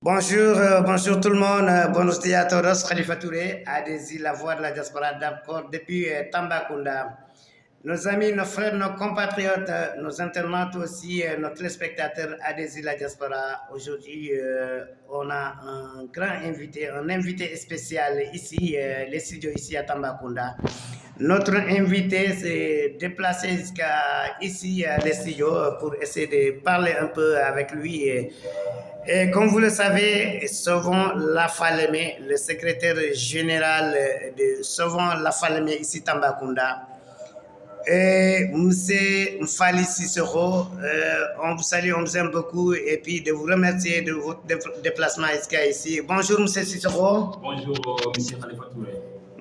Bonjour tout le monde, buenos días a todos, Khalifa Touré, ADZ, la voix de la diaspora d'accord depuis Tambacounda. Nos amis, nos frères, nos compatriotes, nos internautes aussi, nos téléspectateurs ADZ, la diaspora. Aujourd'hui, on a un invité spécial ici, les studios ici à Tambacounda. Notre invité s'est déplacé jusqu'à ici, les studios, pour essayer de parler un peu avec lui. Et comme vous le savez, Sauvons Lafalemé, le secrétaire général de Sauvons Lafalemé ici Tambacounda, et M. Mfali Cicero, on vous salue, on vous aime beaucoup, et puis de vous remercier de votre déplacement jusqu'à ici. Bonjour M. Cicero. Bonjour M. Khalifa Touré.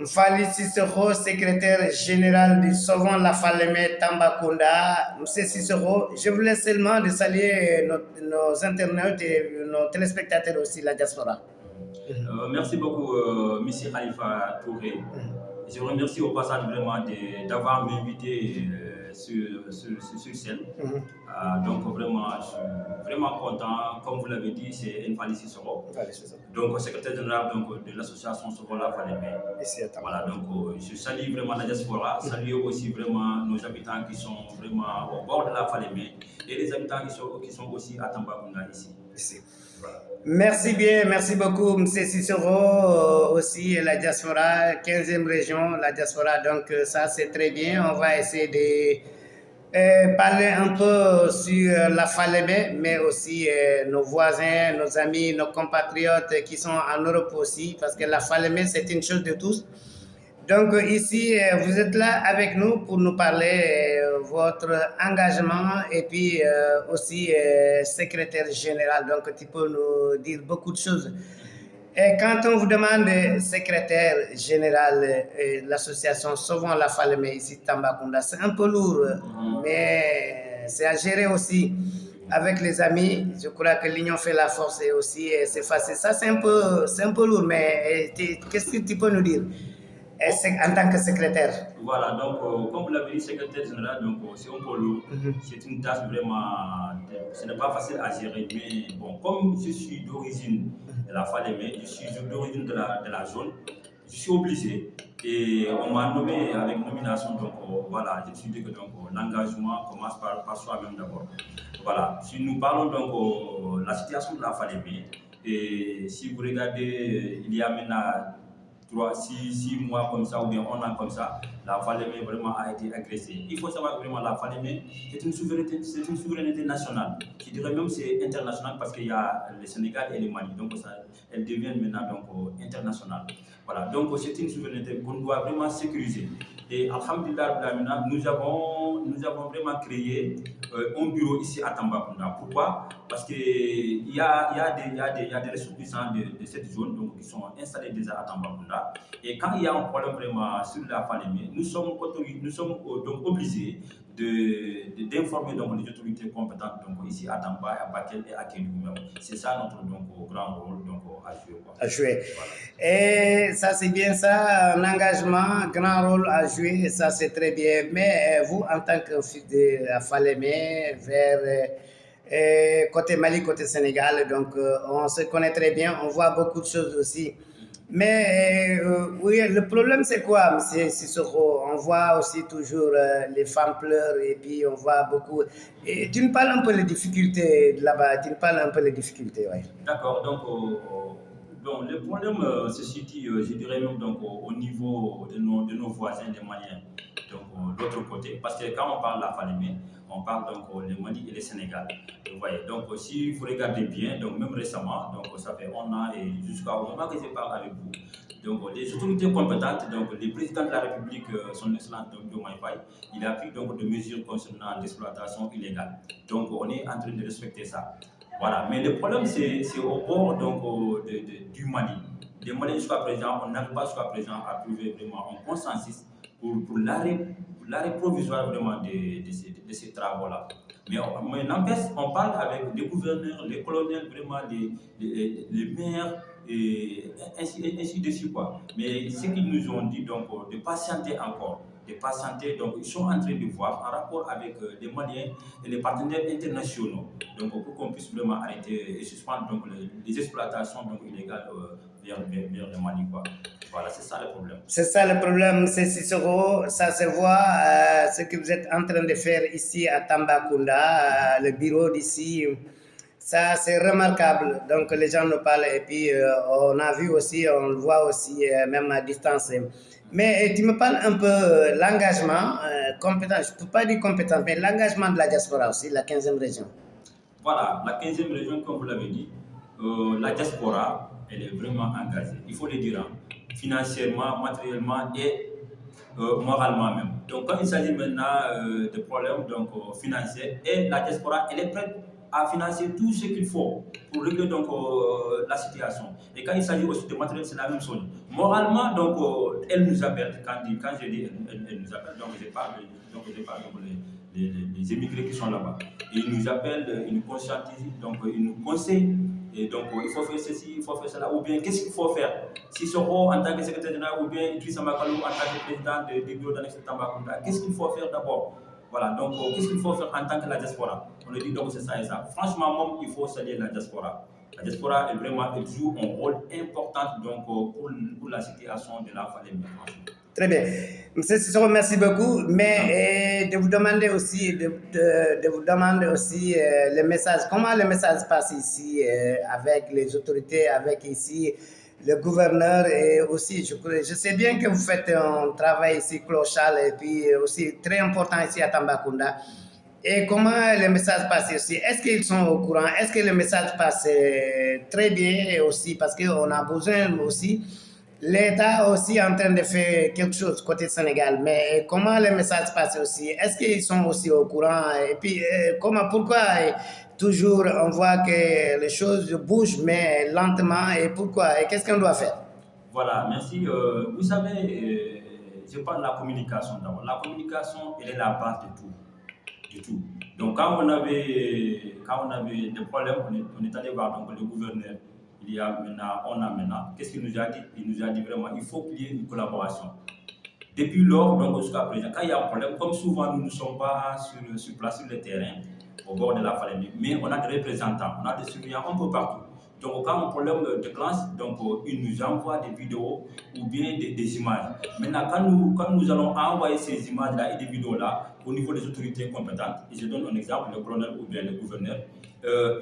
Mfali Cicero, secrétaire général de Sauvons Lafalemé Tambacounda. M. Cicero, je voulais seulement de saluer nos internautes et nos téléspectateurs aussi, la diaspora. Merci beaucoup M. Khalifa Touré. Je vous remercie au passage vraiment d'avoir m'invité sur scène. Donc vraiment, je suis vraiment content. Comme vous l'avez dit, c'est Mfali Cicero. Donc secrétaire général de l'association Sauvons Lafalemé. Voilà, donc je salue vraiment la diaspora, saluer aussi vraiment nos habitants qui sont vraiment au bord de la Falémé et les habitants qui sont aussi à Tambacounda ici. Voilà. Merci bien, merci beaucoup M. Cicero, aussi la diaspora, 15e région, la diaspora, donc ça c'est très bien. On va essayer de parler un peu sur la Falémé, mais aussi nos voisins, nos amis, nos compatriotes qui sont en Europe aussi, parce que la Falémé c'est une chose de tous. Donc ici, vous êtes là avec nous pour nous parler votre engagement et puis aussi secrétaire général. Donc tu peux nous dire beaucoup de choses. Et quand on vous demande secrétaire général de l'association Sauvons Lafalemé ici Tambacounda, c'est un peu lourd, mais c'est à gérer aussi avec les amis. Je crois que l'union fait la force et aussi c'est facile. Ça c'est un peu lourd, mais qu'est-ce que tu peux nous dire en tant que secrétaire? Voilà, donc comme vous l'avez dit, secrétaire général, donc c'est un peu lourd. C'est une tâche vraiment, ce n'est pas facile à gérer. Mais bon, comme je suis d'origine de la Falémé, je suis d'origine de la zone, je suis obligé. Et on m'a nommé avec nomination, donc voilà, je me suis dit que l'engagement commence par soi-même d'abord. Voilà, si nous parlons donc de la situation de la Falémé, et si vous regardez, il y a maintenant 6 mois comme ça, ou bien 1 an comme ça, la Falémé vraiment a été agressée. Il faut savoir que vraiment la Falémé, c'est une souveraineté nationale. Je dirais même que c'est international parce qu'il y a le Sénégal et le Mali. Donc ça, elle devient maintenant internationale. Voilà, donc c'est une souveraineté qu'on doit vraiment sécuriser. Et alhamdulillah, nous avons vraiment créé un bureau ici à Tambacounda. Pourquoi? Parce qu'il y a des ressortissants de cette zone donc, qui sont installés déjà à Tambacounda. Et quand il y a un problème vraiment sur la Falémé, nous sommes donc obligés d'informer les autorités compétentes donc, ici à Tamba, à Bakel et à Kédougou. C'est ça notre grand rôle à jouer. À jouer. Voilà. Et ça c'est bien ça, un engagement, grand rôle à jouer, et ça c'est très bien. Mais vous, en tant que fils de la Falémé, vers côté Mali, côté Sénégal, donc on se connaît très bien, on voit beaucoup de choses aussi. Mais oui, le problème c'est quoi, M. Cicero? On voit aussi toujours les femmes pleurent et puis on voit beaucoup. Et tu nous parles un peu des difficultés là-bas, tu nous parles un peu des difficultés, oui. D'accord, donc le problème se situe, je dirais même au niveau de nos voisins, les Maliens, donc de l'autre côté. Parce que quand on parle de la Falémé, on parle donc le Mali et le Sénégal. Vous voyez, donc si vous regardez bien, donc même récemment, donc ça fait 1 an et jusqu'au moment que je parle avec vous, donc les autorités compétentes, donc le président de la République, son excellence Diomaye Faye, il a pris donc des mesures concernant l'exploitation illégale. Donc on est en train de respecter ça. Voilà, mais le problème c'est au bord du Mali. Les Maliens jusqu'à présent, on n'arrive pas jusqu'à présent à trouver vraiment un consensus pour l'arrêt provisoire vraiment de ces travaux-là. Mais n'empêche, on parle avec les gouverneurs, les colonels, vraiment les maires, et ainsi de suite. Mais ce qu'ils nous ont dit, donc, de patienter encore, des patientés. Donc, ils sont en train de voir en rapport avec les Maliens et les partenaires internationaux, donc pour qu'on puisse vraiment arrêter et suspendre donc, les exploitations donc, illégales vers le Mali. Quoi. Voilà, c'est ça le problème. C'est ça le problème, c'est Cicero. Ça se voit ce que vous êtes en train de faire ici à Tambacounda, le bureau d'ici. Ça, c'est remarquable. Donc, les gens nous parlent et puis on a vu aussi, on le voit aussi, même à distance. Mais tu me parles un peu l'engagement, compétence, je ne peux pas dire compétence, mais l'engagement de la diaspora aussi, la 15e région. Voilà, la 15e région, comme vous l'avez dit, la diaspora, elle est vraiment engagée. Il faut le dire, hein, financièrement, matériellement et moralement même. Donc, quand il s'agit maintenant de problèmes donc, financiers, et la diaspora, elle est prête à financer tout ce qu'il faut pour régler donc, la situation. Et quand il s'agit aussi de matériel, c'est la même chose. Moralement, donc, elle nous appelle, quand je dis elle nous appelle, donc je parle donc, les émigrés qui sont là-bas. Ils nous appellent, ils nous conscientisent, donc ils nous conseillent. Et donc, il faut faire ceci, il faut faire cela, ou bien qu'est-ce qu'il faut faire? Si Soro, en tant que secrétaire général, ou bien Idrissa Makalou, en tant que président du bureau d'annexe de Tambacounda, qu'est-ce qu'il faut faire d'abord? Voilà, donc qu'est-ce qu'il faut faire en tant que la diaspora? On le dit donc c'est ça et ça. Franchement, il faut saluer la diaspora. La diaspora, elle joue un rôle important donc, pour la situation de la famille. Très bien. Monsieur Cicero, merci beaucoup. Mais de vous demander aussi, vous demander aussi le message. Comment le message passe ici avec les autorités, avec ici le gouverneur et aussi, je sais bien que vous faites un travail ici clochal et puis aussi très important ici à Tambacounda. Et comment le message passe aussi? Est-ce qu'ils sont au courant? Est-ce que le message passe très bien aussi? Parce qu'on a besoin aussi. L'État aussi en train de faire quelque chose côté Sénégal, mais comment le message passe aussi? Est-ce qu'ils sont aussi au courant? Et puis, pourquoi toujours on voit que les choses bougent, mais lentement, et pourquoi? Et qu'est-ce qu'on doit faire? Voilà, merci. Vous savez, je parle de la communication d'abord. La communication, elle est la base de tout. Du tout. Donc, quand on avait des problèmes, on est allé voir donc, le gouverneur. Il y a maintenant, qu'est-ce qu'il nous a dit? Il nous a dit vraiment, il faut qu'il y ait une collaboration. Depuis lors, donc jusqu'à présent, quand il y a un problème, comme souvent nous ne sommes pas sur place sur le terrain, au bord de la Falémé, mais on a des représentants, on a des surveillants un peu partout. Donc, quand un problème déclenche, donc, ils nous envoient des vidéos ou bien des images. Maintenant, quand nous allons envoyer ces images-là et des vidéos-là au niveau des autorités compétentes, et je donne un exemple, le colonel ou bien le gouverneur,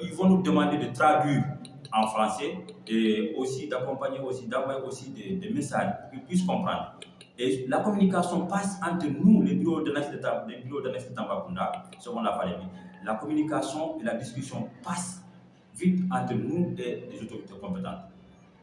ils vont nous demander de traduire en français et aussi d'accompagner aussi, d'envoyer aussi des messages pour qu'ils puissent comprendre. Et la communication passe entre nous, les bureaux d'annexe de Tambacounda, selon la Falémé. La communication et la discussion passent vite entre nous et les autorités compétentes.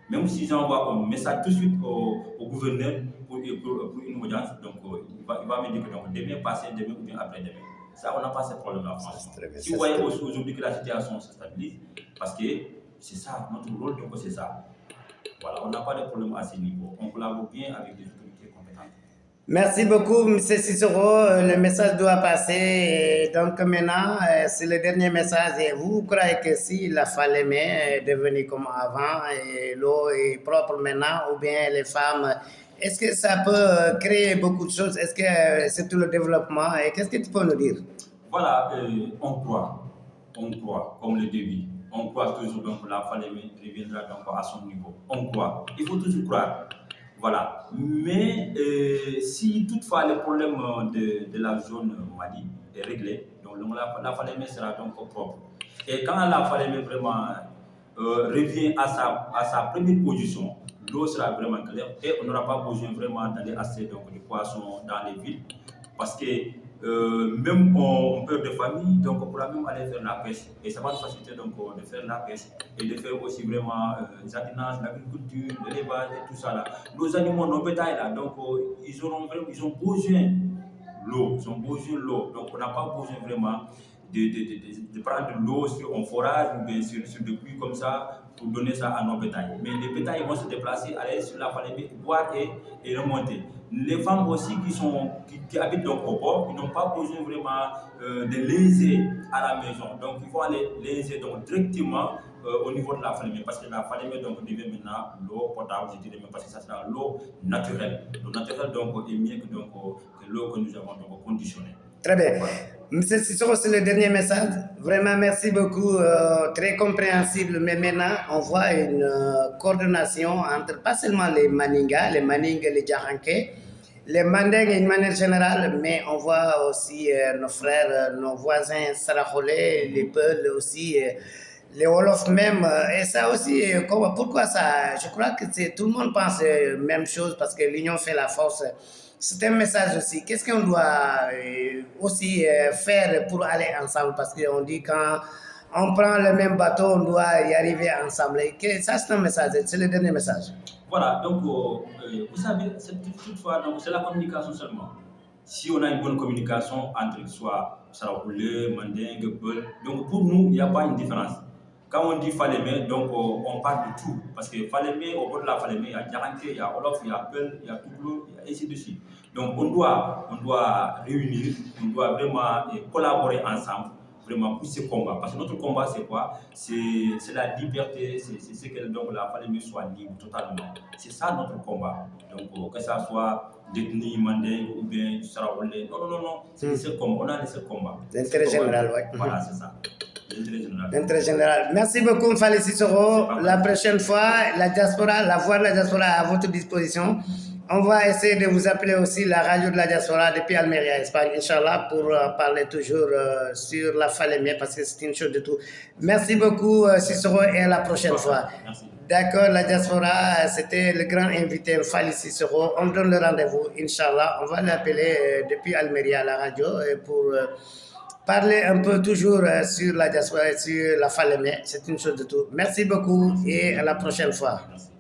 Même si j'envoie un message tout de suite au gouverneur pour une audience, donc il va me dire que donc, demain passé, demain ou bien après-demain. Ça, on n'a pas ce problème-là, franchement. Si vous voyez aujourd'hui que la situation se stabilise, parce que c'est ça, notre rôle, donc c'est ça. Voilà, on n'a pas de problème à ce niveau. On collabore bien avec les autorités compétentes. Merci beaucoup, M. Cicero. Le message doit passer. Donc maintenant, c'est le dernier message. Et vous croyez que si la Falémé est devenue comme avant, et l'eau est propre maintenant, ou bien les femmes, est-ce que ça peut créer beaucoup de choses? Est-ce que c'est tout le développement? Et qu'est-ce que tu peux nous dire? Voilà, on croit, comme le début. On croit toujours donc la Falémé reviendra donc à son niveau. On croit. Il faut toujours croire. Voilà. Mais si toutefois le problème de la zone Mali est réglé, donc la Falémé sera donc propre. Et quand la Falémé vraiment revient à sa première position, l'eau sera vraiment claire et on n'aura pas besoin vraiment d'aller acheter donc, du poisson dans les villes parce que même on peur de famille, donc on pourra même aller faire la pêche et ça va nous faciliter donc de faire la pêche et de faire aussi vraiment le jardinage, l'agriculture, l'élevage et tout ça là. Nos animaux, nos bétails là, donc ils ont besoin l'eau, donc on n'a pas besoin vraiment de prendre de l'eau sur un forage ou bien sur des puits comme ça pour donner ça à nos bétails. Mais les bétails vont se déplacer, aller sur la Falémé, boire et remonter. Les femmes aussi qui habitent donc au port, ils n'ont pas besoin vraiment de léser à la maison. Donc ils vont aller léser donc directement au niveau de la Falémé, parce que la Falémé donc devient maintenant l'eau potable, je dirais même, parce que ça c'est l'eau naturelle. L'eau naturelle donc est mieux que l'eau que nous avons donc conditionnée. Très bien. Monsieur Sissoko, c'est le dernier message. Vraiment, merci beaucoup. Très compréhensible. Mais maintenant, on voit une coordination entre pas seulement les Maninga, les Maninga, les Djaranké, les Mandingues d'une manière générale, mais on voit aussi nos frères, nos voisins Saraholais, les Peuls aussi, les Wolofs même. Et ça aussi, pourquoi ça? Je crois que tout le monde pense la même chose parce que l'union fait la force. C'est un message aussi. Qu'est-ce qu'on doit aussi faire pour aller ensemble? Parce qu'on dit quand on prend le même bateau, on doit y arriver ensemble. Et ça, c'est un message. C'est le dernier message. Voilà, donc vous savez, toutefois, c'est la communication seulement. Si on a une bonne communication entre soit Sarahoulé, Mandingue, Peul, donc pour nous, il n'y a pas une différence. Quand on dit Falémé, donc on parle de tout. Parce que Falémé, au bord de la Falémé, il y a Djaranké, il y a Olof, il y a Peul, il y a Touglou, et ainsi de suite. Donc on doit réunir, on doit vraiment collaborer ensemble, vraiment pour ce combat. Parce que notre combat, c'est quoi? C'est la liberté, c'est que donc, la Falémé soit libre totalement. C'est ça notre combat. Donc que ça soit détenu, Mandingue ou bien Sarahoulé, non, c'est le seul combat. On a le seul combat. L'intérêt général, oui. Voilà, c'est ça. L'intérêt général. Merci beaucoup, Fally Cissokho. La prochaine fois, la voix de la diaspora à votre disposition. On va essayer de vous appeler aussi la radio de la diaspora depuis Almeria, Espagne, Inch'Allah, pour parler toujours sur la Falémé, parce que c'est une chose de tout. Merci beaucoup, Cissokho, et à la prochaine fois. Merci. D'accord, la diaspora, c'était le grand invité, Fally Cissokho. On donne le rendez-vous, Inch'Allah. On va l'appeler depuis Almeria, la radio, pour parler un peu toujours sur la diaspora, sur la Falémé. C'est une chose de tout. Merci beaucoup et à la prochaine fois.